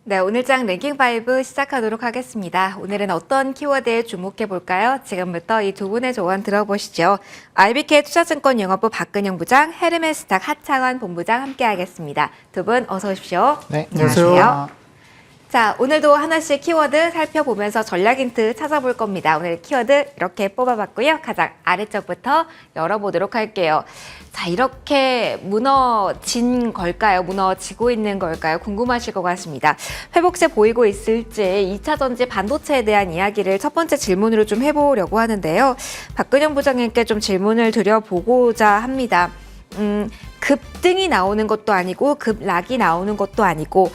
네, 오늘장 랭킹5 시작하도록 하겠습니다. 오늘은 어떤 키워드에 주목해 볼까요? 지금부터 이 두 분의 조언 들어보시죠. IBK 투자증권 영업부 박근영 부장, 헤르메스탁 하창원 본부장 함께하겠습니다. 두 분 어서 오십시오. 네, 안녕하세요. 자, 오늘도 하나씩 키워드 살펴보면서 전략 힌트 찾아볼 겁니다. 오늘 키워드 이렇게 뽑아봤고요. 가장 아래쪽부터 열어보도록 할게요. 자, 이렇게 무너진 걸까요? 무너지고 있는 걸까요? 궁금하실 것 같습니다. 회복세 보이고 있을지 2차 전지 반도체에 대한 이야기를 첫 번째 질문으로 좀 해보려고 하는데요. 박근영 부장님께 좀 질문을 드려보고자 합니다. 급등이 나오는 것도 아니고 급락이 나오는 것도 아니고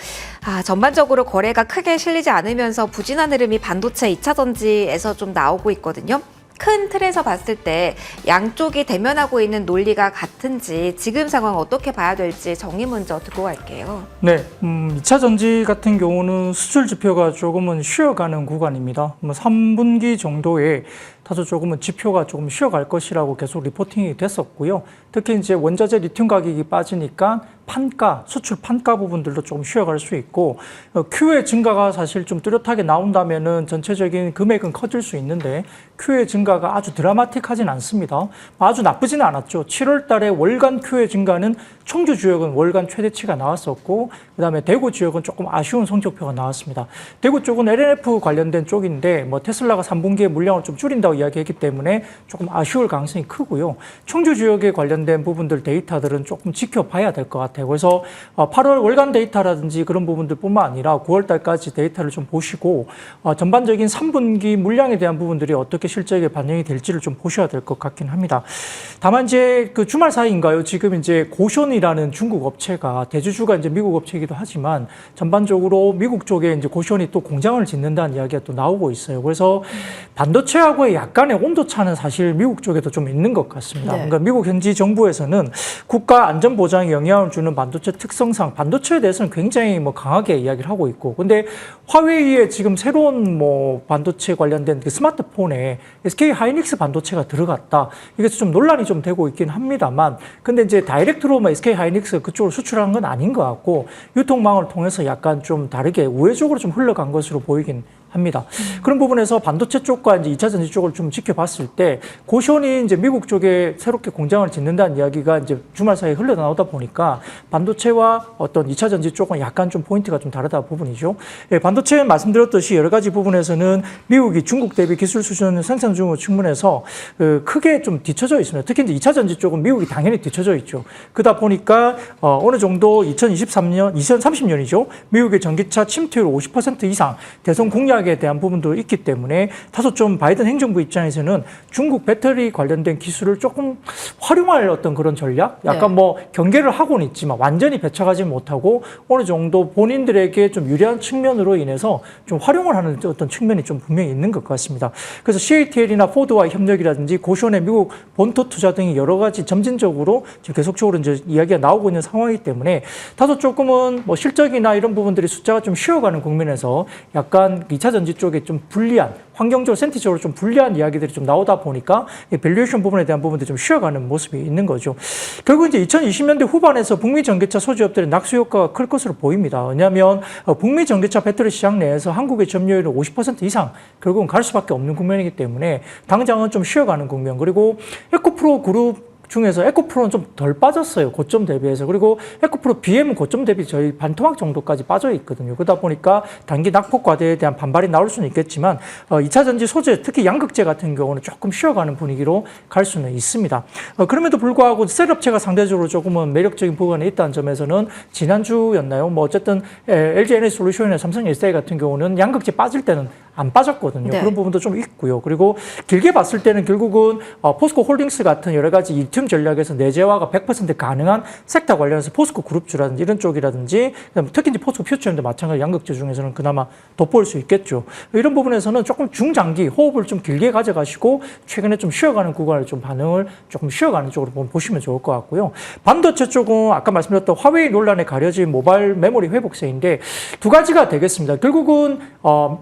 전반적으로 거래가 크게 실리지 않으면서 부진한 흐름이 반도체 2차 전지에서 좀 나오고 있거든요. 큰 틀에서 봤을 때 양쪽이 대면하고 있는 논리가 같은지 지금 상황 어떻게 봐야 될지 정의 먼저 듣고 갈게요. 네, 2차 전지 같은 경우는 수출 지표가 조금은 쉬어가는 구간입니다. 3분기 정도에 다소 조금은 지표가 조금 쉬어갈 것이라고 계속 리포팅이 됐었고요. 특히 이제 원자재 리튬 가격이 빠지니까 판가, 수출 판가 부분들도 조금 쉬어갈 수 있고, Q의 증가가 사실 좀 뚜렷하게 나온다면은 전체적인 금액은 커질 수 있는데, Q의 증가가 아주 드라마틱하진 않습니다. 아주 나쁘지는 않았죠. 7월 달에 월간 Q의 증가는 청주 지역은 월간 최대치가 나왔었고, 그 다음에 대구 지역은 조금 아쉬운 성적표가 나왔습니다. 대구 쪽은 LNF 관련된 쪽인데, 테슬라가 3분기에 물량을 좀 줄인다고 이야기했기 때문에 조금 아쉬울 가능성이 크고요. 청주 지역에 관련된 부분들 데이터들은 조금 지켜봐야 될 것 같아요. 그래서 8월 월간 데이터라든지 그런 부분들뿐만 아니라 9월 달까지 데이터를 좀 보시고 전반적인 3분기 물량에 대한 부분들이 어떻게 실적에 반영이 될지를 좀 보셔야 될 것 같긴 합니다. 다만 이제 그 주말 사이인가요? 지금 이제 고션이라는 중국 업체가 대주주가 이제 미국 업체이기도 하지만 전반적으로 미국 쪽에 이제 고션이 또 공장을 짓는다는 이야기가 또 나오고 있어요. 그래서 반도체하고의 약간의 온도 차는 사실 미국 쪽에도 좀 있는 것 같습니다. 네. 그러니까 미국 현지 정부에서는 국가 안전 보장에 영향을 주는 반도체 특성상 반도체에 대해서는 굉장히 강하게 이야기를 하고 있고, 근데 화웨이에 지금 새로운 반도체 관련된 그 스마트폰에 SK 하이닉스 반도체가 들어갔다. 이게 좀 논란이 좀 되고 있긴 합니다만, 근데 이제 다이렉트로 SK 하이닉스 그쪽으로 수출한 건 아닌 것 같고 유통망을 통해서 약간 좀 다르게 우회적으로 좀 흘러간 것으로 보이긴 합니다. 그런 부분에서 반도체 쪽과 이제 2차 전지 쪽을 좀 지켜봤을 때 고션이 이제 미국 쪽에 새롭게 공장을 짓는다는 이야기가 이제 주말 사이에 흘러나오다 보니까 반도체와 어떤 2차 전지 쪽은 약간 좀 포인트가 좀 다르다 부분이죠. 예, 반도체는 말씀드렸듯이 여러 가지 부분에서는 미국이 중국 대비 기술 수준 생산 중국 측면에서 크게 좀 뒤처져 있습니다. 특히 이제 2차 전지 쪽은 미국이 당연히 뒤처져 있죠. 그러다 보니까 어느 정도 2030년이죠. 미국의 전기차 침투율 50% 이상 대선 공약 에 대한 부분도 있기 때문에 다소 좀 바이든 행정부 입장에서는 중국 배터리 관련된 기술을 조금 활용할 어떤 그런 전략? 약간 경계를 하고는 있지만 완전히 배척하지 못하고 어느 정도 본인들에게 좀 유리한 측면으로 인해서 좀 활용을 하는 어떤 측면이 좀 분명히 있는 것 같습니다. 그래서 CATL이나 포드와의 협력이라든지 고션의 미국 본토 투자 등이 여러 가지 점진적으로 지금 계속적으로 이제 이야기가 나오고 있는 상황이기 때문에 다소 조금은 실적이나 이런 부분들이 숫자가 좀 쉬어가는 국면에서 약간 2차 전지 쪽에 좀 불리한, 환경적으로 센티적으로 좀 불리한 이야기들이 좀 나오다 보니까 밸류에이션 부분에 대한 부분들이 좀 쉬어가는 모습이 있는 거죠. 결국 이제 2020년대 후반에서 북미 전기차 소지업들의 낙수 효과가 클 것으로 보입니다. 왜냐하면 북미 전기차 배터리 시장 내에서 한국의 점유율은 50% 이상 결국은 갈 수밖에 없는 국면이기 때문에 당장은 좀 쉬어가는 국면. 그리고 에코프로 그룹 중에서 에코프로는 좀 덜 빠졌어요. 고점 대비해서. 그리고 에코프로 BM은 고점 대비 저희 반토막 정도까지 빠져 있거든요. 그러다 보니까 단기 낙폭 과대에 대한 반발이 나올 수는 있겠지만 2차 전지 소재, 특히 양극재 같은 경우는 조금 쉬어가는 분위기로 갈 수는 있습니다. 그럼에도 불구하고 셀업체가 상대적으로 조금은 매력적인 부분에 있다는 점에서는 지난주였나요? 어쨌든 LG 에너지솔루션이나 삼성 SDI 같은 경우는 양극재 빠질 때는 안 빠졌거든요. 네. 그런 부분도 좀 있고요. 그리고 길게 봤을 때는 결국은 포스코 홀딩스 같은 여러 가지 리튬 전략에서 내재화가 100% 가능한 섹터 관련해서 포스코 그룹주라든지 이런 쪽이라든지 특히 이제 포스코 퓨처엠도 마찬가지로 양극재 중에서는 그나마 돋보일 수 있겠죠. 이런 부분에서는 조금 중장기 호흡을 좀 길게 가져가시고 최근에 좀 쉬어가는 구간을 좀 반응을 조금 쉬어가는 쪽으로 보시면 좋을 것 같고요. 반도체 쪽은 아까 말씀드렸던 화웨이 논란에 가려진 모바일 메모리 회복세인데 두 가지가 되겠습니다. 결국은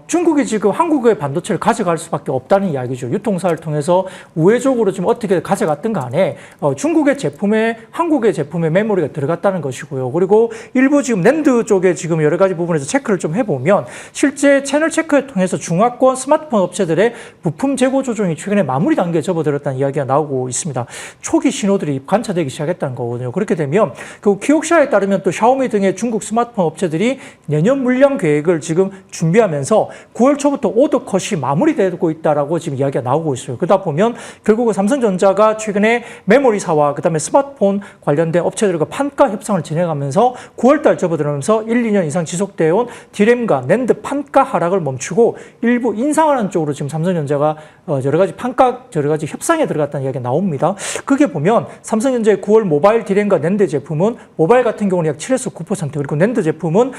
중국이 지금 그 한국의 반도체를 가져갈 수밖에 없다는 이야기죠. 유통사를 통해서 우회적으로 지금 어떻게 가져갔든 간에 중국의 제품에 한국의 제품에 메모리가 들어갔다는 것이고요. 그리고 일부 지금 낸드 쪽에 지금 여러 가지 부분에서 체크를 좀 해보면 실제 채널 체크를 통해서 중화권 스마트폰 업체들의 부품 재고 조정이 최근에 마무리 단계에 접어들었다는 이야기가 나오고 있습니다. 초기 신호들이 관찰되기 시작했다는 거거든요. 그렇게 되면 그 키옥샤에 따르면 또 샤오미 등의 중국 스마트폰 업체들이 내년 물량 계획을 지금 준비하면서 9월 초부터 오더 컷이 마무리되고 있다라고 지금 이야기가 나오고 있어요. 그러다 보면 결국은 삼성전자가 최근에 메모리사와 그다음에 스마트폰 관련된 업체들과 판가 협상을 진행하면서 9월달 접어들면서 1, 2년 이상 지속되어 온 디램과 낸드 판가 하락을 멈추고 일부 인상하는 쪽으로 지금 삼성전자가 여러 가지 협상에 들어갔다는 이야기가 나옵니다. 그게 보면 삼성전자의 9월 모바일 디램과 낸드 제품은 모바일 같은 경우는 약 7에서 9% 그리고 낸드 제품은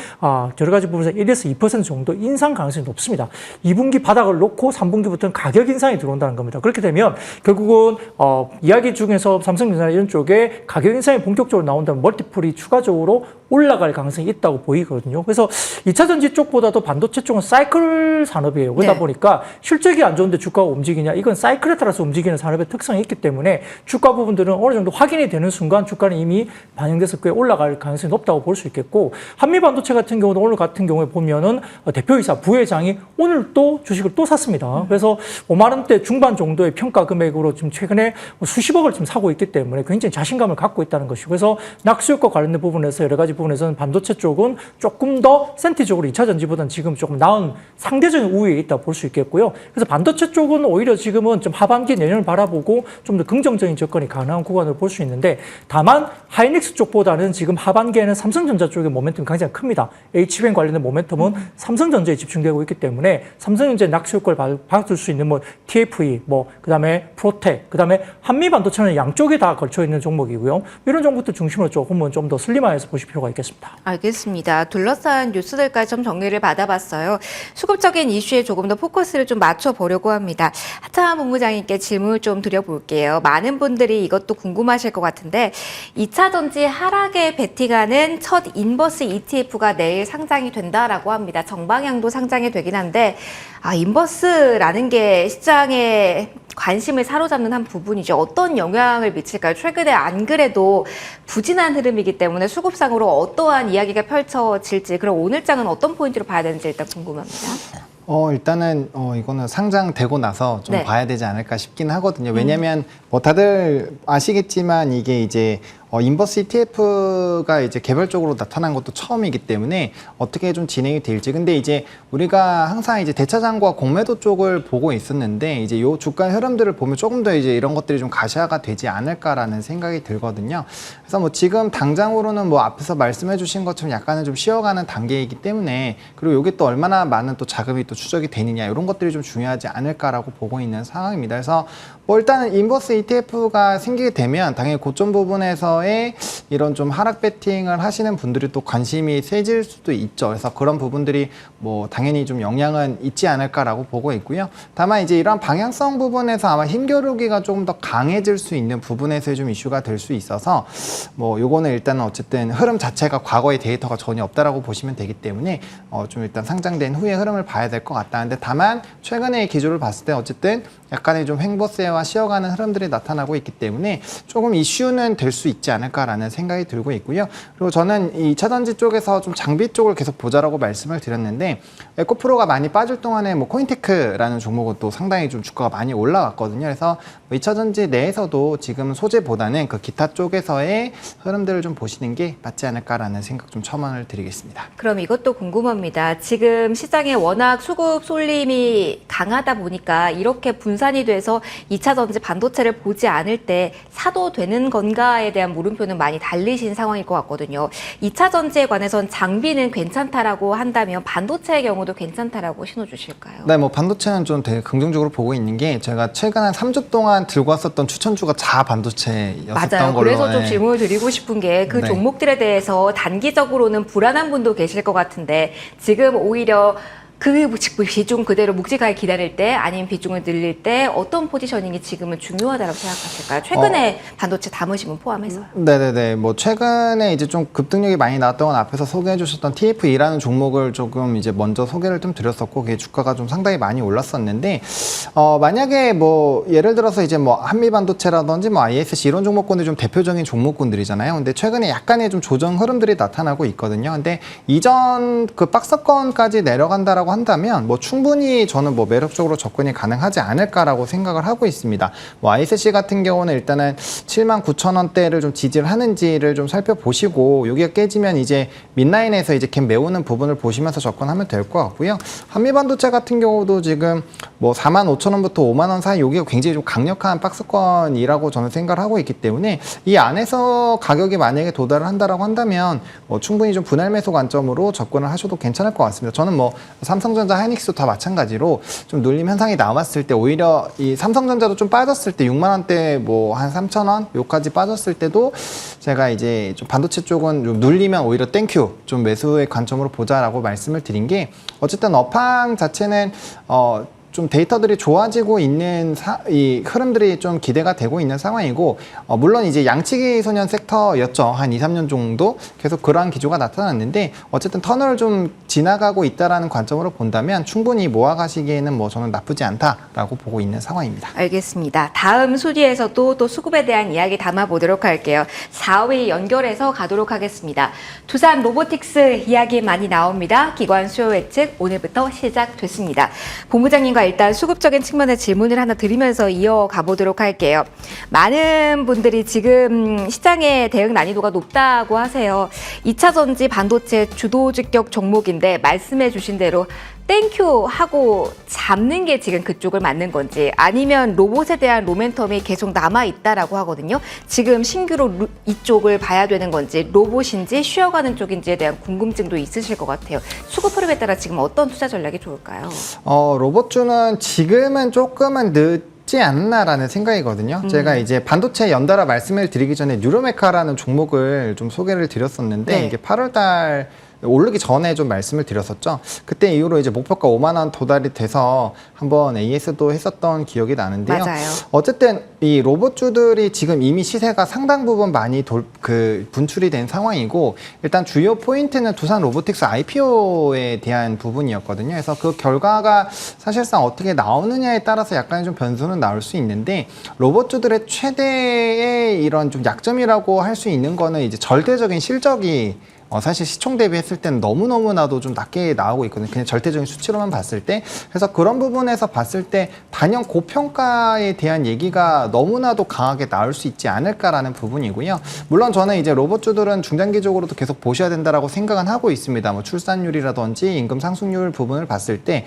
여러 가지 부분에서 1에서 2% 정도 인상 가능성이 높습니다. 2분기 바닥을 놓고 3분기부터는 가격 인상이 들어온다는 겁니다. 그렇게 되면 결국은 이야기 중에서 삼성전자 이런 쪽에 가격 인상이 본격적으로 나온다면 멀티플이 추가적으로 올라갈 가능성이 있다고 보이거든요. 그래서 2차 전지 쪽보다도 반도체 쪽은 사이클 산업이에요. 그러다 보니까 실적이 안 좋은데 주가가 움직이냐? 이건 사이클에 따라서 움직이는 산업의 특성이 있기 때문에 주가 부분들은 어느 정도 확인이 되는 순간 주가는 이미 반영돼서 꽤 올라갈 가능성이 높다고 볼 수 있겠고 한미 반도체 같은 경우는 오늘 같은 경우에 보면은 대표이사 부회장이 오늘 또 주식을 또 샀습니다. 그래서 5만 원대 중반 정도의 평가 금액으로 지금 최근에 수십억을 지금 사고 있기 때문에 굉장히 자신감을 갖고 있다는 것이고 그래서 낙수효과 관련된 부분에서 여러 가지 부분에서는 반도체 쪽은 조금 더 센티적으로 2차 전지보다는 지금 조금 나은 상대적인 우위에 있다 볼 수 있겠고요. 그래서 반도체 쪽은 오히려 지금은 좀 하반기 내년을 바라보고 좀 더 긍정적인 접근이 가능한 구간으로 볼 수 있는데 다만 하이닉스 쪽보다는 지금 하반기에는 삼성전자 쪽의 모멘텀이 굉장히 큽니다. HBM 관련된 모멘텀은 삼성전자에 집중되고 있기 때문에 삼성전자의 낙수 효과를 받을 수 있는 뭐 TFE, 그다음에 프로텍, 그다음에 한미 반도체는 양쪽에 다 걸쳐 있는 종목이고요. 이런 종목들 중심으로 조금은 좀 더 슬림화해서 보실 필요가 있겠습니다. 알겠습니다. 둘러싼 뉴스들까지 좀 정리를 받아봤어요. 수급적인 이슈에 조금 더 포커스를 좀 맞춰보려고 합니다. 하창한 본부장님께 질문을 좀 드려볼게요. 많은 분들이 이것도 궁금하실 것 같은데 2차 전지 하락에 베팅하는 첫 인버스 ETF가 내일 상장이 된다라고 합니다. 정방향도 상장이 되긴 한데 인버스라는 게 시장에 관심을 사로잡는 한 부분이죠. 어떤 영향을 미칠까요? 최근에 안 그래도 부진한 흐름이기 때문에 수급상으로 어떠한 이야기가 펼쳐질지 그럼 오늘 장은 어떤 포인트로 봐야 되는지 일단 궁금합니다. 일단은 이거는 상장되고 나서 좀 네. 봐야 되지 않을까 싶긴 하거든요. 왜냐면 뭐 다들 아시겠지만 이게 이제 인버스 ETF가 이제 개별적으로 나타난 것도 처음이기 때문에 어떻게 좀 진행이 될지. 근데 이제 우리가 항상 이제 대차장과 공매도 쪽을 보고 있었는데 이제 요 주가 흐름들을 보면 조금 더 이제 이런 것들이 좀 가시화가 되지 않을까라는 생각이 들거든요. 그래서 뭐 지금 당장으로는 뭐 앞에서 말씀해 주신 것처럼 약간은 좀 쉬어가는 단계이기 때문에 그리고 이게 또 얼마나 많은 또 자금이 또 추적이 되느냐 이런 것들이 좀 중요하지 않을까라고 보고 있는 상황입니다. 그래서 뭐 일단은 인버스 ETF가 생기게 되면 당연히 고점 부분에서의 이런 좀 하락 베팅을 하시는 분들이 또 관심이 세질 수도 있죠. 그래서 그런 부분들이 뭐 당연히 좀 영향은 있지 않을까라고 보고 있고요. 다만 이제 이런 방향성 부분에서 아마 힘겨루기가 조금 더 강해질 수 있는 부분에서의 좀 이슈가 될 수 있어서 뭐 요거는 일단은 어쨌든 흐름 자체가 과거의 데이터가 전혀 없다라고 보시면 되기 때문에 좀 일단 상장된 후의 흐름을 봐야 될 것 같다는데 다만 최근의 기조를 봤을 때 어쨌든 약간의 좀 횡보세와 쉬어가는 흐름들이 나타나고 있기 때문에 조금 이슈는 될 수 있지 않을까라는 생각이 들고 있고요. 그리고 저는 이 2차 전지 쪽에서 좀 장비 쪽을 계속 보자라고 말씀을 드렸는데 에코프로가 많이 빠질 동안에 뭐 코인테크라는 종목은 또 상당히 좀 주가가 많이 올라왔거든요. 그래서 2차 전지 내에서도 지금 소재보다는 그 기타 쪽에서의 흐름들을 좀 보시는 게 맞지 않을까라는 생각 좀 첨언을 드리겠습니다. 그럼 이것도 궁금합니다. 지금 시장에 워낙 수급 쏠림이 강하다 보니까 이렇게 분산이 돼서 2차 전지 반도체를 보지 않을 때 사도 되는 건가에 대한 물음표는 많이 달리신 상황일 것 같거든요. 2차 전지에 관해선 장비는 괜찮다라고 한다면 반도체의 경우도 괜찮다라고 신호 주실까요? 네, 뭐 반도체는 좀 되게 긍정적으로 보고 있는 게 제가 최근 한 3주 동안 들고 왔었던 추천주가 자 반도체였었던 맞아요. 걸로. 그래서 좀 질문을 드리고 싶은 게 그 네. 종목들에 대해서 단기적으로는 불안한 분도 계실 것 같은데 지금 오히려 그 비중 그대로 묵직하게 기다릴 때 아니면 비중을 늘릴 때 어떤 포지셔닝이 지금은 중요하다고 생각하실까요? 최근에 반도체 담으신 분 포함해서요. 네네네. 뭐 최근에 이제 좀 급등력이 많이 나왔던 건 앞에서 소개해 주셨던 TFE라는 종목을 조금 이제 먼저 소개를 좀 드렸었고, 그게 주가가 좀 상당히 많이 올랐었는데, 만약에 뭐 예를 들어서 이제 뭐 한미반도체라든지 뭐 ISC 이런 종목군들이 좀 대표적인 종목군들이잖아요. 근데 최근에 약간의 좀 조정 흐름들이 나타나고 있거든요. 근데 이전 그 박스권까지 내려간다라고 한다면 뭐 충분히 저는 뭐 매력적으로 접근이 가능하지 않을까라고 생각을 하고 있습니다. 뭐 ISC 같은 경우는 일단은 79,000원대를 좀 지지를 하는지를 좀 살펴보시고, 여기가 깨지면 이제 민라인에서 이제 갭 메우는 부분을 보시면서 접근하면 될 것 같고요. 한미반도체 같은 경우도 지금 뭐 45,000원부터 5만원 사이, 여기가 굉장히 좀 강력한 박스권이라고 저는 생각을 하고 있기 때문에 이 안에서 가격이 만약에 도달을 한다라고 한다면 뭐 충분히 좀 분할 매수 관점으로 접근을 하셔도 괜찮을 것 같습니다. 저는 뭐 삼성전자, 하이닉스도 다 마찬가지로 좀 눌림 현상이 남았을 때, 오히려 이 삼성전자도 좀 빠졌을 때 6만 원대 뭐 한 3,000원 요까지 빠졌을 때도 제가 이제 좀 반도체 쪽은 좀 눌리면 오히려 땡큐 좀 매수의 관점으로 보자라고 말씀을 드린 게, 어쨌든 업황 자체는 좀 데이터들이 좋아지고 있는 이 흐름들이 좀 기대가 되고 있는 상황이고, 물론 이제 양치기 소년 섹터였죠. 한 2, 3년 정도 계속 그러한 기조가 나타났는데, 어쨌든 터널을 좀 지나가고 있다라는 관점으로 본다면 충분히 모아가시기에는 뭐 저는 나쁘지 않다라고 보고 있는 상황입니다. 알겠습니다. 다음 순위에서도 또 수급에 대한 이야기 담아보도록 할게요. 4위 연결해서 가도록 하겠습니다. 두산 로보틱스 이야기 많이 나옵니다. 기관 수요 예측 오늘부터 시작됐습니다. 본부장님과 일단 수급적인 측면의 질문을 하나 드리면서 이어가 보도록 할게요. 많은 분들이 지금 시장의 대응 난이도가 높다고 하세요. 2차 전지 반도체 주도 직격 종목인데 말씀해 주신 대로 땡큐 하고 잡는 게 지금 그쪽을 맞는 건지, 아니면 로봇에 대한 로맨텀이 계속 남아있다라고 하거든요. 지금 신규로 이쪽을 봐야 되는 건지, 로봇인지 쉬어가는 쪽인지에 대한 궁금증도 있으실 것 같아요. 수급 흐름에 따라 지금 어떤 투자 전략이 좋을까요? 로봇주는 지금은 조금은 늦지 않나라는 생각이거든요. 제가 이제 반도체 연달아 말씀을 드리기 전에 뉴로메카라는 종목을 좀 소개를 드렸었는데, 네. 이게 8월달 오르기 전에 좀 말씀을 드렸었죠. 그때 이후로 이제 목표가 5만 원 도달이 돼서 한번 AS도 했었던 기억이 나는데요. 맞아요. 어쨌든 이 로봇주들이 지금 이미 시세가 상당 부분 많이 분출이 된 상황이고, 일단 주요 포인트는 두산 로보틱스 IPO에 대한 부분이었거든요. 그래서 그 결과가 사실상 어떻게 나오느냐에 따라서 약간의 좀 변수는 나올 수 있는데, 로봇주들의 최대의 이런 좀 약점이라고 할 수 있는 거는 이제 절대적인 실적이 사실 시총 대비했을 때는 너무너무나도 좀 낮게 나오고 있거든요. 그냥 절대적인 수치로만 봤을 때. 그래서 그런 부분에서 봤을 때 단연 고평가에 대한 얘기가 너무나도 강하게 나올 수 있지 않을까라는 부분이고요. 물론 저는 이제 로봇주들은 중장기적으로도 계속 보셔야 된다라고 생각은 하고 있습니다. 뭐 출산율이라든지 임금 상승률 부분을 봤을 때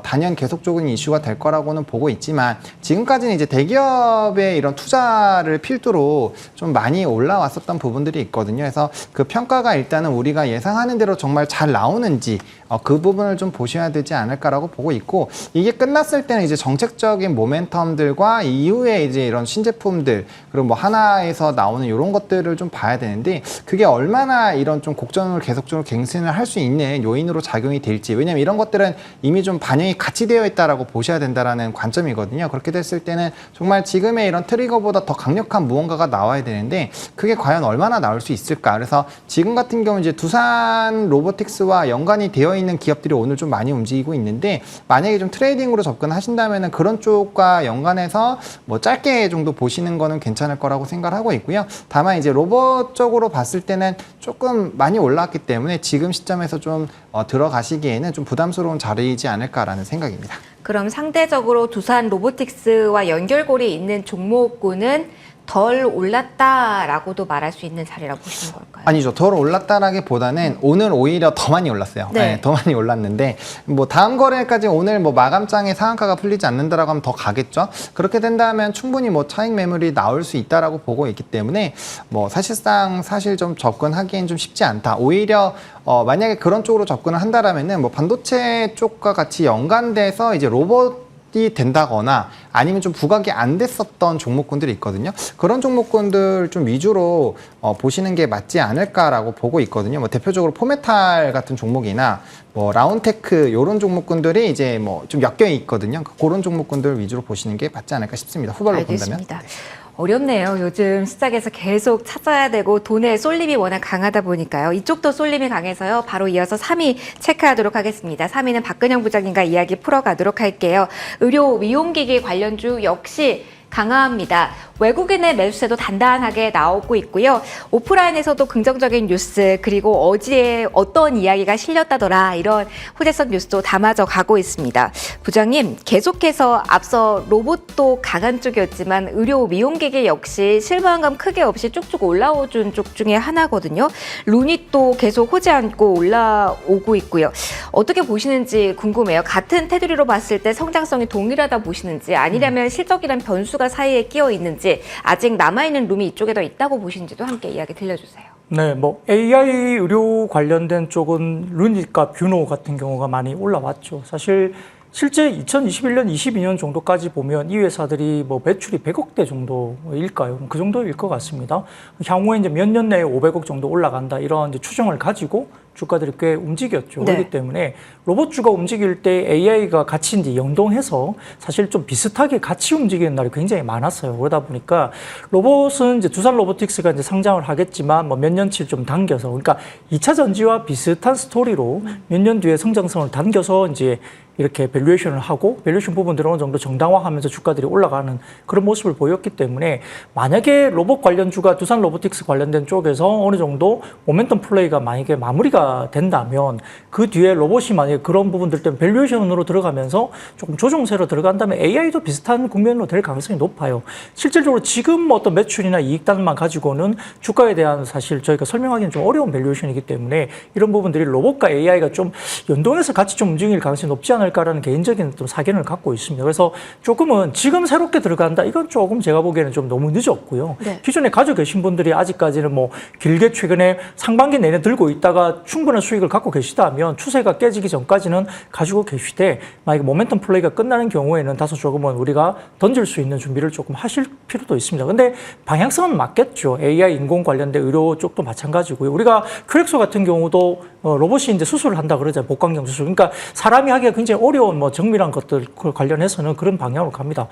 단연 계속적인 이슈가 될 거라고는 보고 있지만, 지금까지는 이제 대기업의 이런 투자를 필두로 좀 많이 올라왔었던 부분들이 있거든요. 그래서 그 평가가 일단 우리가 예상하는 대로 정말 잘 나오는지 그 부분을 좀 보셔야 되지 않을까라고 보고 있고, 이게 끝났을 때는 이제 정책적인 모멘텀들과 이후에 이제 이런 신제품들, 그리고 뭐 하나에서 나오는 이런 것들을 좀 봐야 되는데, 그게 얼마나 이런 좀 곡선을 계속적으로 갱신을 할 수 있는 요인으로 작용이 될지, 왜냐면 이런 것들은 이미 좀 반영이 같이 되어 있다라고 보셔야 된다라는 관점이거든요. 그렇게 됐을 때는 정말 지금의 이런 트리거보다 더 강력한 무언가가 나와야 되는데, 그게 과연 얼마나 나올 수 있을까. 그래서 지금 같은 경우 이제 두산 로보틱스와 연관이 되어 있는 기업들이 오늘 좀 많이 움직이고 있는데, 만약에 좀 트레이딩으로 접근하신다면은 그런 쪽과 연관해서 뭐 짧게 정도 보시는 거는 괜찮을 거라고 생각을 하고 있고요. 다만 이제 로봇 쪽으로 봤을 때는 조금 많이 올라왔기 때문에 지금 시점에서 좀 들어가시기에는 좀 부담스러운 자리이지 않을까라는 생각입니다. 그럼 상대적으로 두산 로보틱스와 연결고리 있는 종목군은 덜 올랐다라고도 말할 수 있는 자리라고 보시는 걸까요? 아니죠. 덜 올랐다라기보다는 오늘 오히려 더 많이 올랐어요. 네. 네, 더 많이 올랐는데, 뭐 다음 거래일까지 오늘 뭐 마감장에 상한가가 풀리지 않는다라고 하면 더 가겠죠. 그렇게 된다면 충분히 뭐 차익 매물이 나올 수 있다라고 보고 있기 때문에 뭐 사실상 좀 접근하기엔 좀 쉽지 않다. 오히려 만약에 그런 쪽으로 접근을 한다라면은 뭐 반도체 쪽과 같이 연관돼서 이제 로봇 된다거나 아니면 좀 부각이 안 됐었던 종목군들이 있거든요. 그런 종목군들 좀 위주로 보시는 게 맞지 않을까라고 보고 있거든요. 뭐 대표적으로 포메탈 같은 종목이나 뭐 라운테크 이런 종목군들이 이제 뭐 좀 엮여 있거든요. 그런 종목군들 위주로 보시는 게 맞지 않을까 싶습니다. 후발로 알겠습니다. 본다면. 네. 어렵네요. 요즘 시장에서 계속 찾아야 되고 돈의 쏠림이 워낙 강하다 보니까요. 이쪽도 쏠림이 강해서요. 바로 이어서 3위 체크하도록 하겠습니다. 3위는 박근영 부장님과 이야기 풀어가도록 할게요. 의료 미용기기 관련주 역시 강화합니다. 외국인의 매수세도 단단하게 나오고 있고요. 오프라인에서도 긍정적인 뉴스 그리고 어디에 어떤 이야기가 실렸다더라 이런 호재성 뉴스도 담아져 가고 있습니다. 부장님 계속해서 앞서 로봇도 강한 쪽이었지만 의료 미용기기 역시 실망감 크게 없이 쭉쭉 올라오준 쪽 중에 하나거든요. 루닛도 계속 호재 안고 올라오고 있고요. 어떻게 보시는지 궁금해요. 같은 테두리로 봤을 때 성장성이 동일하다 보시는지 아니라면 실적이란 변수가 사이에 끼어 있는지 아직 남아있는 룸이 이쪽에 더 있다고 보시는지도 함께 이야기 들려주세요. 네, 뭐 AI 의료 관련된 쪽은 루닛과 뷰노 같은 경우가 많이 올라왔죠. 사실 실제 2021년, 22년 정도까지 보면 이 회사들이 뭐 매출이 100억대 정도일까요? 그 정도일 것 같습니다. 향후에 이제 몇 년 내에 500억 정도 올라간다 이런 이제 추정을 가지고 주가들이 꽤 움직였죠. 네. 그렇기 때문에 로봇주가 움직일 때 AI가 같이 이제 연동해서 사실 좀 비슷하게 같이 움직이는 날이 굉장히 많았어요. 그러다 보니까 로봇은 이제 두산 로보틱스가 이제 상장을 하겠지만 뭐 몇 년치 좀 당겨서 그러니까 2차 전지와 비슷한 스토리로 몇 년 뒤에 성장성을 당겨서 이제 이렇게 밸류에이션을 하고 밸류에이션 부분들을 어느 정도 정당화하면서 주가들이 올라가는 그런 모습을 보였기 때문에 만약에 로봇 관련주가 두산 로보틱스 관련된 쪽에서 어느 정도 모멘텀 플레이가 만약에 마무리가 된다면 그 뒤에 로봇이 만약에 그런 부분들 때문에 밸류에이션으로 들어가면서 조금 조정세로 들어간다면 AI도 비슷한 국면으로 될 가능성이 높아요. 실질적으로 지금 어떤 매출이나 이익단만 가지고는 주가에 대한 사실 저희가 설명하기는 좀 어려운 밸류에이션이기 때문에 이런 부분들이 로봇과 AI가 좀 연동해서 같이 좀 움직일 가능성이 높지 않을까라는 개인적인 좀 사견을 갖고 있습니다. 그래서 조금은 지금 새롭게 들어간다 이건 조금 제가 보기에는 좀 너무 늦었고요. 네. 기존에 가지고 계신 분들이 아직까지는 뭐 길게 최근에 상반기 내내 들고 있다가 충분한 수익을 갖고 계시다면 추세가 깨지기 전까지는 가지고 계시되 만약에 모멘텀 플레이가 끝나는 경우에는 다소 조금은 우리가 던질 수 있는 준비를 조금 하실 필요도 있습니다. 근데 방향성은 맞겠죠. AI 인공 관련된 의료 쪽도 마찬가지고요. 우리가 큐렉소 같은 경우도 로봇이 이제 수술을 한다 그러잖아요. 복강경 수술. 그러니까 사람이 하기가 굉장히 어려운 뭐 정밀한 것들 관련해서는 그런 방향으로 갑니다.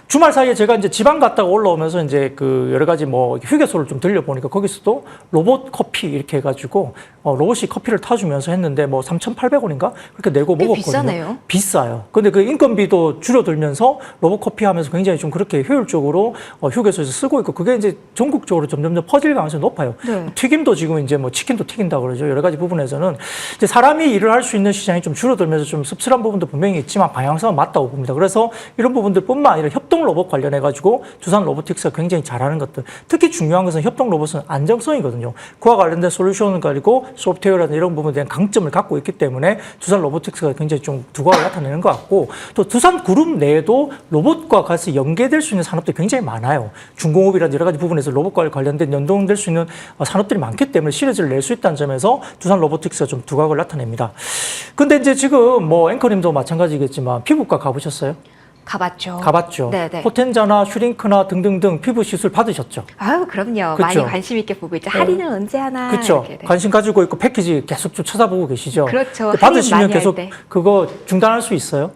주말 사이에 제가 이제 지방 갔다가 올라오면서 이제 그 여러 가지 뭐 휴게소를 좀 들려보니까 거기서도 로봇 커피 이렇게 해가지고 로봇이 커피를 타주면서 했는데 뭐 3,800원인가 그렇게 내고 꽤 먹었거든요. 비싸네요. 비싸요. 근데 그 인건비도 줄어들면서 로봇 커피 하면서 굉장히 좀 그렇게 효율적으로 휴게소에서 쓰고 있고 그게 이제 전국적으로 점점 퍼질 가능성이 높아요. 네. 튀김도 지금 이제 뭐 치킨도 튀긴다 그러죠. 여러 가지 부분에서는 이제 사람이 일을 할 수 있는 시장이 좀 줄어들면서 좀 씁쓸한 부분도 분명히 있지만 방향성은 맞다고 봅니다. 그래서 이런 부분들뿐만 아니라 협동 로봇 관련해 가지고 두산 로보틱스가 굉장히 잘하는 것들. 특히 중요한 것은 협동 로봇은 안정성이거든요. 그와 관련된 솔루션을 가지고 소프트웨어라든지 이런 부분에 대한 강점을 갖고 있기 때문에 두산 로보틱스가 굉장히 좀 두각을 나타내는 것 같고 또 두산 그룹 내에도 로봇과 같이 연계될 수 있는 산업들이 굉장히 많아요. 중공업이라든지 여러 가지 부분에서 로봇과 관련된 연동될 수 있는 산업들이 많기 때문에 시리즈를 낼 수 있다는 점에서 두산 로보틱스가 좀 두각을 나타냅니다. 근데 이제 지금 뭐 앵커님도 마찬가지겠지만 피부과 가보셨어요? 가봤죠. 가봤죠. 네네. 포텐자나 슈링크나 등등등 피부 시술 받으셨죠? 아유 그럼요. 그쵸? 많이 관심 있게 보고 있죠. 할인은 언제 하나. 그렇죠. 이렇게, 네. 관심 가지고 있고 패키지 계속 좀 찾아보고 계시죠? 그렇죠. 할인 받으시면 많이 할 계속 때. 그거 중단할 수 있어요?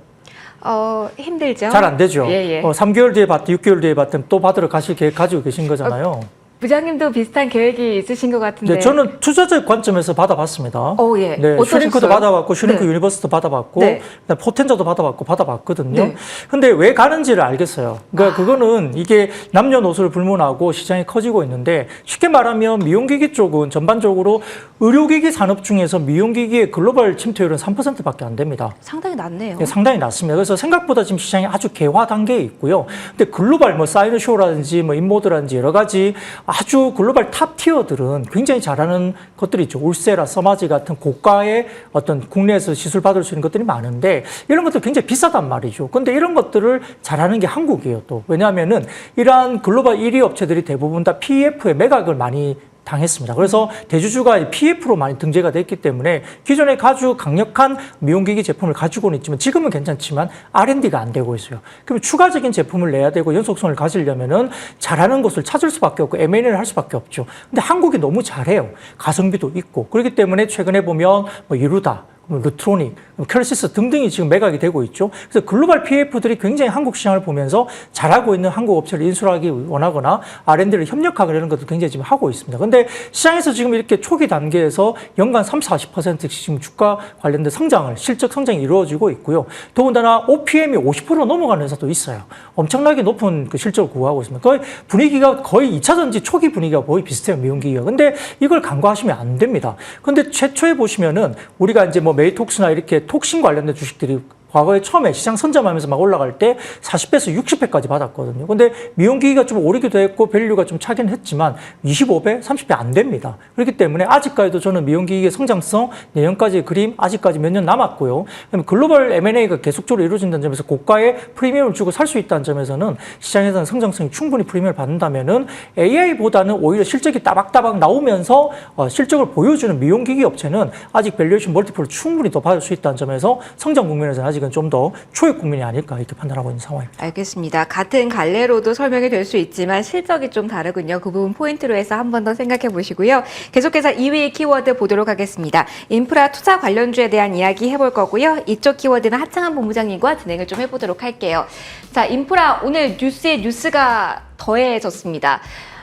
힘들죠. 잘 안 되죠. 예. 3개월 뒤에 받든 6개월 뒤에 받든 또 받으러 가실 계획 가지고 계신 거잖아요. 부장님도 비슷한 계획이 있으신 것 같은데. 네, 저는 투자적 관점에서 받아봤습니다. 예. 네, 어떠셨어요? 슈링크도 받아봤고, 슈링크 네. 유니버스도 받아봤고, 네. 그다음에 포텐자도 받아봤거든요. 네. 근데 왜 가는지를 알겠어요. 그러니까 그거는 이게 남녀노소를 불문하고 시장이 커지고 있는데 쉽게 말하면 미용기기 쪽은 전반적으로 의료기기 산업 중에서 미용기기의 글로벌 침투율은 3%밖에 안 됩니다. 상당히 낮네요. 네, 상당히 낮습니다. 그래서 생각보다 지금 시장이 아주 개화 단계에 있고요. 근데 글로벌 뭐 사이너쇼라든지 뭐 인모드라든지 여러 가지 아주 글로벌 탑 티어들은 굉장히 잘하는 것들이 있죠. 울세라, 서마지 같은 고가의 어떤 국내에서 시술 받을 수 있는 것들이 많은데 이런 것들 굉장히 비싸단 말이죠. 근데 이런 것들을 잘하는 게 한국이에요. 또 왜냐하면은 이러한 글로벌 1위 업체들이 대부분 다 PEF에 매각을 많이 당했습니다. 그래서 대주주가 PF로 많이 등재가 됐기 때문에 기존에 아주 강력한 미용기기 제품을 가지고는 있지만 지금은 괜찮지만 R&D가 안 되고 있어요. 그럼 추가적인 제품을 내야 되고 연속성을 가지려면은 잘하는 곳을 찾을 수밖에 없고 M&A를 할 수밖에 없죠. 근데 한국이 너무 잘해요. 가성비도 있고. 그렇기 때문에 최근에 보면 뭐 이루다, 루트로닉, 켈시스 등등이 지금 매각이 되고 있죠. 그래서 글로벌 PF들이 굉장히 한국 시장을 보면서 잘하고 있는 한국 업체를 인수하기 원하거나 R&D를 협력하려는 것도 굉장히 지금 하고 있습니다. 근데 시장에서 지금 이렇게 초기 단계에서 연간 30-40%씩 지금 주가 관련된 성장을, 실적 성장이 이루어지고 있고요. 더군다나 OPM이 50% 넘어가는 회사도 있어요. 엄청나게 높은 그 실적을 구가하고 있습니다. 거의 분위기가 거의 2차 전지 초기 분위기가 거의 비슷해요, 미용기기가. 근데 이걸 간과하시면 안 됩니다. 근데 최초에 보시면은 우리가 이제 뭐 메이톡스나 이렇게 톡신 관련된 주식들이 과거에 처음에 시장 선점하면서 막 올라갈 때 40배에서 60배까지 받았거든요. 근데 미용기기가 좀 오르기도 했고 밸류가 좀 차긴 했지만 25배, 30배 안 됩니다. 그렇기 때문에 아직까지도 저는 미용기기의 성장성 내년까지의 그림 아직까지 몇 년 남았고요. 그다음에 글로벌 M&A가 계속적으로 이루어진다는 점에서 고가의 프리미엄을 주고 살 수 있다는 점에서는 시장에서는 성장성이 충분히 프리미엄을 받는다면은 AI보다는 오히려 실적이 따박따박 나오면서 실적을 보여주는 미용기기 업체는 아직 밸류에이션 멀티플을 충분히 더 받을 수 있다는 점에서 성장 국면에서는 아직은 좀 더 초입 국민이 아닐까 이렇게 판단하고 있는 상황입니다. 알겠습니다. 같은 갈래로도 설명이 될 수 있지만 실적이 좀 다르군요. 그 부분 포인트로 해서 한 번 더 생각해 보시고요. 계속해서 2위 키워드 보도록 하겠습니다. 인프라 투자 관련주에 대한 이야기 해볼 거고요. 이쪽 키워드는 하창한 본부장님과 진행을 좀 해보도록 할게요. 자, 인프라 오늘 뉴스에 뉴스가 더해졌습니다.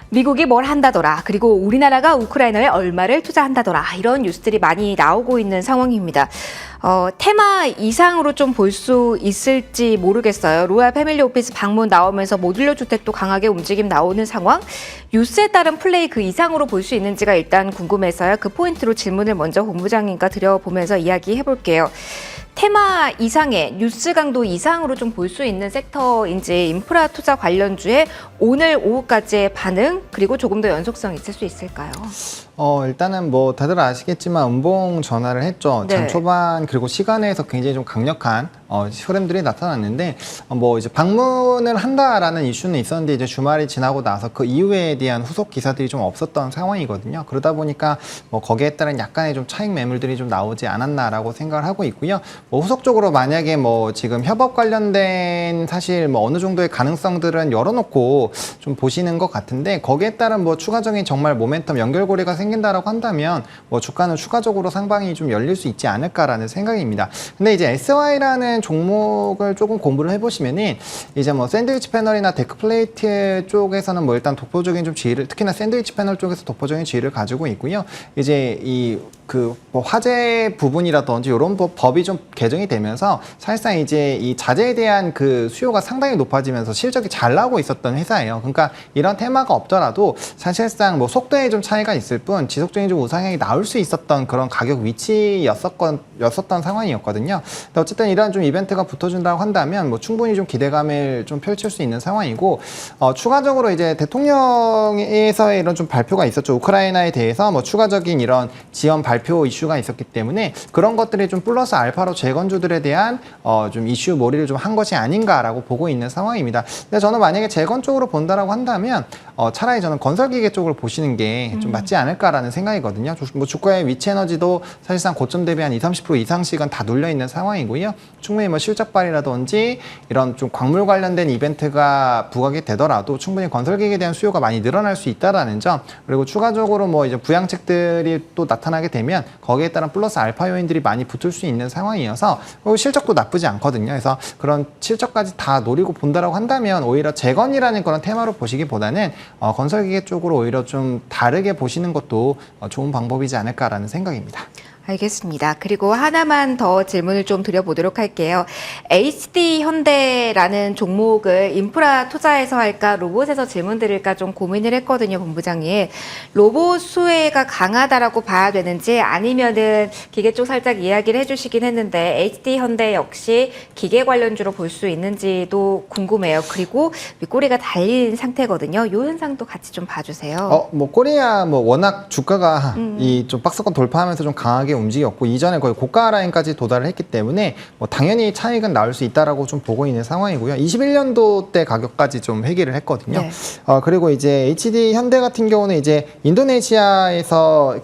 미국이 뭘 한다더라. 그리고 우리나라가 우크라이나에 얼마를 투자한다더라. 이런 뉴스들이 많이 나오고 있는 상황입니다. 테마 이상으로 좀 볼 수 있을지 모르겠어요. 로얄 패밀리 오피스 방문 나오면서 모듈러 주택도 강하게 움직임 나오는 상황. 뉴스에 따른 플레이 그 이상으로 볼 수 있는지가 일단 궁금해서요. 그 포인트로 질문을 먼저 본부장님과 드려보면서 이야기해 볼게요. 테마 이상의 뉴스 강도 이상으로 좀 볼 수 있는 섹터인지 인프라 투자 관련주에 오늘 오후까지의 반응 그리고 조금 더 연속성 있을 수 있을까요? 일단은 뭐 다들 아시겠지만 음봉 전환을 했죠. 네. 장 초반 그리고 시간에서 굉장히 좀 강력한 흐름들이 나타났는데 뭐 이제 방문을 한다라는 이슈는 있었는데 이제 주말이 지나고 나서 그 이후에 대한 후속 기사들이 좀 없었던 상황이거든요. 그러다 보니까 뭐 거기에 따른 약간의 좀 차익 매물들이 좀 나오지 않았나라고 생각을 하고 있고요. 뭐 후속적으로 만약에 뭐 지금 협업 관련된 사실 뭐 어느 정도의 가능성들은 열어놓고 좀 보시는 것 같은데 거기에 따른 뭐 추가적인 정말 모멘텀 연결고리가 생긴다라고 한다면 뭐 주가는 추가적으로 상방이 좀 열릴 수 있지 않을까라는 생각입니다. 근데 이제 SY라는 종목을 조금 공부를 해보시면은 이제 뭐 샌드위치 패널이나 데크 플레이트 쪽에서는 뭐 일단 독보적인 좀 지위를 특히나 샌드위치 패널 쪽에서 독보적인 지위를 가지고 있고요. 이제 이 뭐 화재 부분이라든지 이런 법이 좀 개정이 되면서 사실상 이제 이 자재에 대한 그 수요가 상당히 높아지면서 실적이 잘 나오고 있었던 회사예요. 그러니까 이런 테마가 없더라도 사실상 뭐 속도에 좀 차이가 있을 뿐 지속적인 좀 우상향이 나올 수 있었던 그런 가격 위치였었던 상황이었거든요. 근데 어쨌든 이런 좀 이벤트가 붙어준다고 한다면 뭐 충분히 좀 기대감을 좀 펼칠 수 있는 상황이고 추가적으로 이제 대통령에서의 이런 좀 발표가 있었죠. 우크라이나에 대해서 뭐 추가적인 이런 지원 발표 이슈가 있었기 때문에 그런 것들이 좀 플러스 알파로 재건주들에 대한 좀 이슈 몰이를 좀 한 것이 아닌가라고 보고 있는 상황입니다. 근데 저는 만약에 재건 쪽으로 본다라고 한다면 차라리 저는 건설기계 쪽을 보시는 게 좀 맞지 않을까라는 생각이거든요. 뭐 주가의 위치에너지도 사실상 고점 대비 한 20-30% 이상씩은 다 눌려 있는 상황이고요. 충분히 뭐 실적 발휘라든지 이런 좀 광물 관련된 이벤트가 부각이 되더라도 충분히 건설기계에 대한 수요가 많이 늘어날 수 있다라는 점 그리고 추가적으로 뭐 이제 부양책들이 또 나타나게 되면 거기에 따른 플러스 알파 요인들이 많이 붙을 수 있는 상황이어서 실적도 나쁘지 않거든요. 그래서 그런 실적까지 다 노리고 본다라고 한다면 오히려 재건이라는 그런 테마로 보시기보다는 건설기계 쪽으로 오히려 좀 다르게 보시는 것도 좋은 방법이지 않을까라는 생각입니다. 알겠습니다. 그리고 하나만 더 질문을 좀 드려보도록 할게요. HD 현대라는 종목을 인프라 투자에서 할까 로봇에서 질문 드릴까 좀 고민을 했거든요, 본부장님. 로봇 수혜가 강하다라고 봐야 되는지 아니면은 기계 쪽 살짝 이야기를 해주시긴 했는데 HD 현대 역시 기계 관련주로 볼 수 있는지도 궁금해요. 그리고 윗꼬리가 달린 상태거든요. 이 현상도 같이 좀 봐주세요. 뭐 코리아 뭐 워낙 주가가 이 좀 박스권 돌파하면서 좀 강하게 움직였고 이전에 거의 고가 라인까지 도달을 했기 때문에 뭐 당연히 차익은 나올 수 있다라고 좀 보고 있는 상황이고요. 21년도 때 가격까지 좀 회귀를 했거든요. 네. 그리고 이제 HD 현대 같은 경우는 이제 인도네시아에서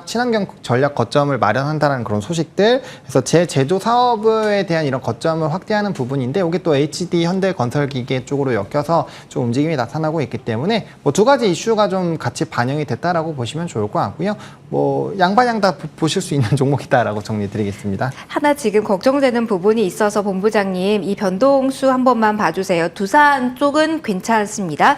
친환경 전략 거점을 마련한다는 그런 소식들, 그래서 제조 사업에 대한 이런 거점을 확대하는 부분인데 이게 또 HD 현대 건설기계 쪽으로 엮여서 좀 움직임이 나타나고 있기 때문에 뭐 두 가지 이슈가 좀 같이 반영이 됐다라고 보시면 좋을 것 같고요. 뭐 양방향 다 보실 수 있는 종목이다라고 정리드리겠습니다. 하나 지금 걱정되는 부분이 있어서 본부장님 이 변동수 한 번만 봐주세요. 두산 쪽은 괜찮습니다.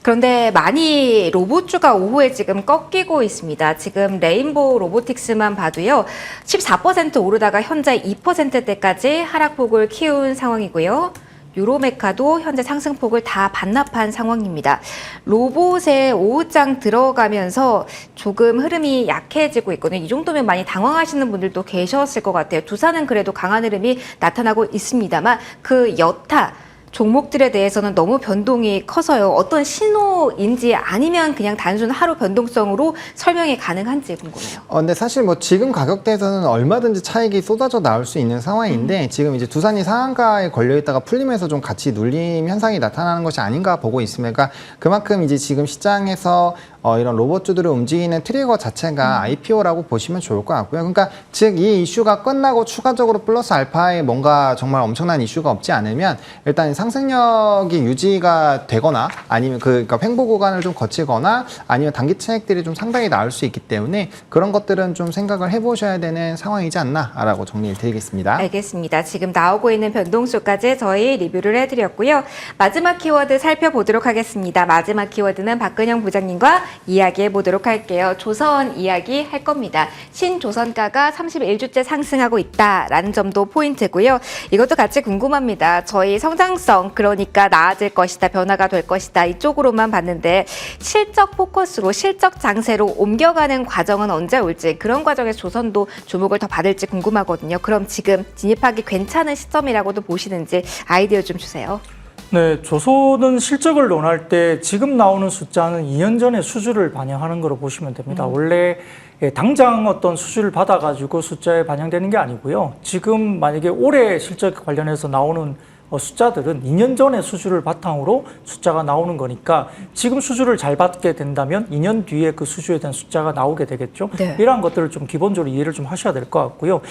그런데 많이 로봇주가 오후에 지금 꺾이고 있습니다. 지금 레인보우 로보틱스만 봐도요. 14% 오르다가 현재 2%대까지 하락폭을 키운 상황이고요. 유로메카도 현재 상승폭을 다 반납한 상황입니다. 로봇에 오후장 들어가면서 조금 흐름이 약해지고 있거든요. 이 정도면 많이 당황하시는 분들도 계셨을 것 같아요. 두산은 그래도 강한 흐름이 나타나고 있습니다만 그 여타 종목들에 대해서는 너무 변동이 커서요. 어떤 신호인지 아니면 그냥 단순 하루 변동성으로 설명이 가능한지 궁금해요. 근데 사실 뭐 지금 가격대에서는 얼마든지 차익이 쏟아져 나올 수 있는 상황인데 지금 이제 두산이 상한가에 걸려 있다가 풀리면서 좀 같이 눌림 현상이 나타나는 것이 아닌가 보고 있습니다. 그만큼 이제 지금 시장에서 이런 로봇주들을 움직이는 트리거 자체가 IPO라고 보시면 좋을 것 같고요. 그러니까 즉 이 이슈가 끝나고 추가적으로 플러스 알파에 뭔가 정말 엄청난 이슈가 없지 않으면 일단 상승력이 유지가 되거나 아니면 그러니까 횡보 구간을 좀 거치거나 아니면 단기 차익들이 좀 상당히 나올 수 있기 때문에 그런 것들은 좀 생각을 해보셔야 되는 상황이지 않나라고 정리를 드리겠습니다. 알겠습니다. 지금 나오고 있는 변동수까지 저희 리뷰를 해드렸고요. 마지막 키워드 살펴보도록 하겠습니다. 마지막 키워드는 박근영 부장님과 이야기해 보도록 할게요. 조선 이야기 할 겁니다. 신조선가가 31주째 상승하고 있다라는 점도 포인트고요. 이것도 같이 궁금합니다. 저희 성장성 그러니까 나아질 것이다, 변화가 될 것이다 이쪽으로만 봤는데 실적 포커스로 실적 장세로 옮겨가는 과정은 언제 올지 그런 과정에서 조선도 주목을 더 받을지 궁금하거든요. 그럼 지금 진입하기 괜찮은 시점이라고도 보시는지 아이디어 좀 주세요. 네, 조선은 실적을 논할 때 지금 나오는 숫자는 2년 전의 수주를 반영하는 거로 보시면 됩니다. 원래 당장 어떤 수주를 받아가지고 숫자에 반영되는 게 아니고요. 지금 만약에 올해 실적 관련해서 나오는 숫자들은 2년 전의 수주를 바탕으로 숫자가 나오는 거니까 지금 수주를 잘 받게 된다면 2년 뒤에 그 수주에 대한 숫자가 나오게 되겠죠. 네. 이러한 것들을 좀 기본적으로 이해를 좀 하셔야 될 것 같고요.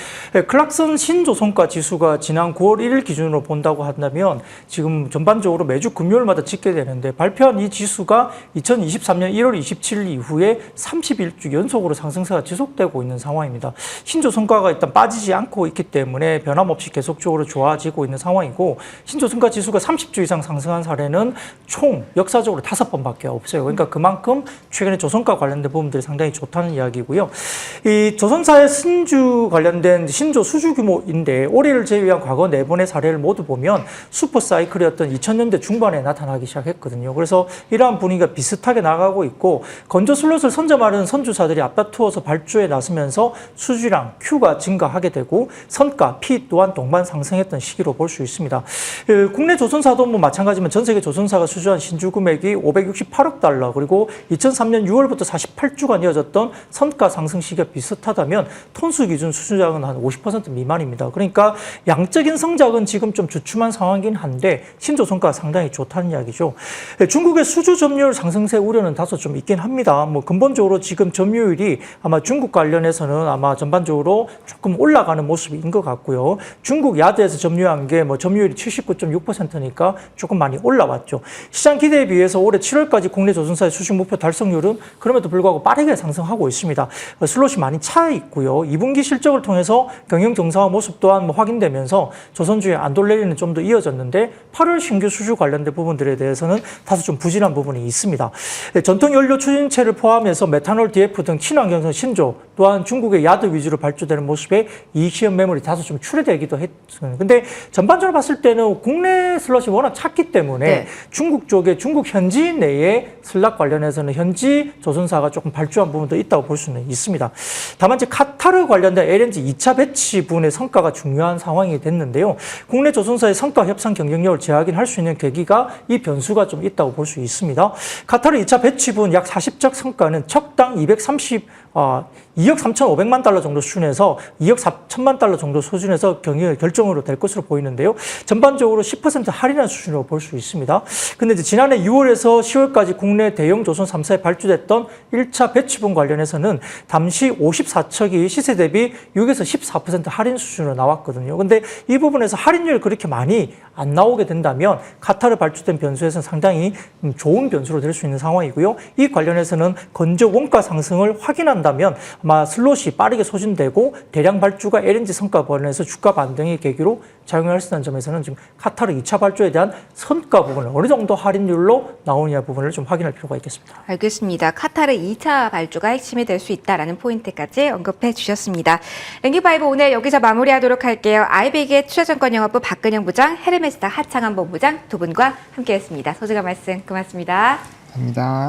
클락슨 신조선가 지수가 지난 9월 1일 기준으로 본다고 한다면 지금 전반적으로 매주 금요일마다 찍게 되는데 발표한 이 지수가 2023년 1월 27일 이후에 31주 연속으로 상승세가 지속되고 있는 상황입니다. 신조선가가 일단 빠지지 않고 있기 때문에 변함없이 계속적으로 좋아지고 있는 상황이고 신조선가 지수가 30주 이상 상승한 사례는 총 역사적으로 5번밖에 없어요. 그러니까 그만큼 최근에 조선가 관련된 부분들이 상당히 좋다는 이야기고요. 이 조선사의 신주 관련된 신조 수주 규모인데 올해를 제외한 과거 4번의 사례를 모두 보면 슈퍼 사이클이었던 2000년대 중반에 나타나기 시작했거든요. 그래서 이러한 분위기가 비슷하게 나가고 있고 건조 슬롯을 선점하는 선주사들이 앞다투어서 발주에 나서면서 수주량 Q가 증가하게 되고 선가 P 또한 동반 상승했던 시기로 볼 수 있습니다. 국내 조선사도 뭐 마찬가지지만 전 세계 조선사가 수주한 신주 금액이 568억 달러 그리고 2003년 6월부터 48주간 이어졌던 선가 상승 시기가 비슷하다면 톤수 기준 수주량은 한 50% 미만입니다. 그러니까 양적인 성장은 지금 좀 주춤한 상황이긴 한데 신조선가가 상당히 좋다는 이야기죠. 중국의 수주 점유율 상승세 우려는 다소 좀 있긴 합니다. 뭐 근본적으로 지금 점유율이 아마 중국 관련해서는 아마 전반적으로 조금 올라가는 모습인 것 같고요. 중국 야드에서 점유한 게 뭐 점유율이 79.6%니까 조금 많이 올라왔죠. 시장 기대에 비해서 올해 7월까지 국내 조선사의 수주 목표 달성률은 그럼에도 불구하고 빠르게 상승하고 있습니다. 슬롯이 많이 차 있고요. 2분기 실적을 통해서 경영 정상화 모습 또한 뭐 확인되면서 조선주의 안돌레리는 좀 더 이어졌는데 8월 신규 수주 관련된 부분들에 대해서는 다소 좀 부진한 부분이 있습니다. 전통 연료 추진체를 포함해서 메탄올 DF 등 친환경성 신조 또한 중국의 야드 위주로 발주되는 모습에 이익 시험 매물이 다소 좀 출회되기도 했습니다. 근데 전반적으로 봤을 때는 국내 슬롯이 워낙 찼기 때문에 네. 중국 쪽에 중국 현지 내에 슬락 관련해서는 현지 조선사가 조금 발주한 부분도 있다고 볼 수는 있습니다. 다만 이제 카타르 관련된 LNG 2차 배치 부분의 성과가 중요한 상황이 됐는데요. 국내 조선사의 성과 협상 경쟁력을 재확인할 수 있는 계기가 이 변수가 좀 있다고 볼 수 있습니다. 카타르 2차 배치 부분 약 40적 성과는 척당 230 2억 3,500만 달러 정도 수준에서 2억 4천만 달러 정도 수준에서 결정으로 될 것으로 보이는데요. 전반적으로 10% 할인한 수준으로 볼 수 있습니다. 근데 이제 지난해 6월에서 10월까지 국내 대형 조선 3사에 발주됐던 1차 배치분 관련해서는 당시 54척이 시세 대비 6에서 14% 할인 수준으로 나왔거든요. 근데 이 부분에서 할인율 그렇게 많이 안 나오게 된다면 카타르 발주된 변수에서는 상당히 좋은 변수로 될 수 있는 상황이고요. 이 관련해서는 건조 원가 상승을 확인한다면 아마 슬롯이 빠르게 소진되고 대량 발주가 LNG 성과 관련해서 주가 반등의 계기로 작용할 수 있는 점에서는 지금 카타르 2차 발주에 대한 성과 부분을 어느 정도 할인율로 나오느냐 부분을 좀 확인할 필요가 있겠습니다. 알겠습니다. 카타르 2차 발주가 핵심이 될 수 있다라는 포인트까지 언급해 주셨습니다. 랭킹5 오늘 여기서 마무리하도록 할게요. 아이빅의 투자증권 영업부 박근영 부장, 헤르메스타 하창한 본부장 두 분과 함께했습니다. 소중한 말씀 고맙습니다. 감사합니다.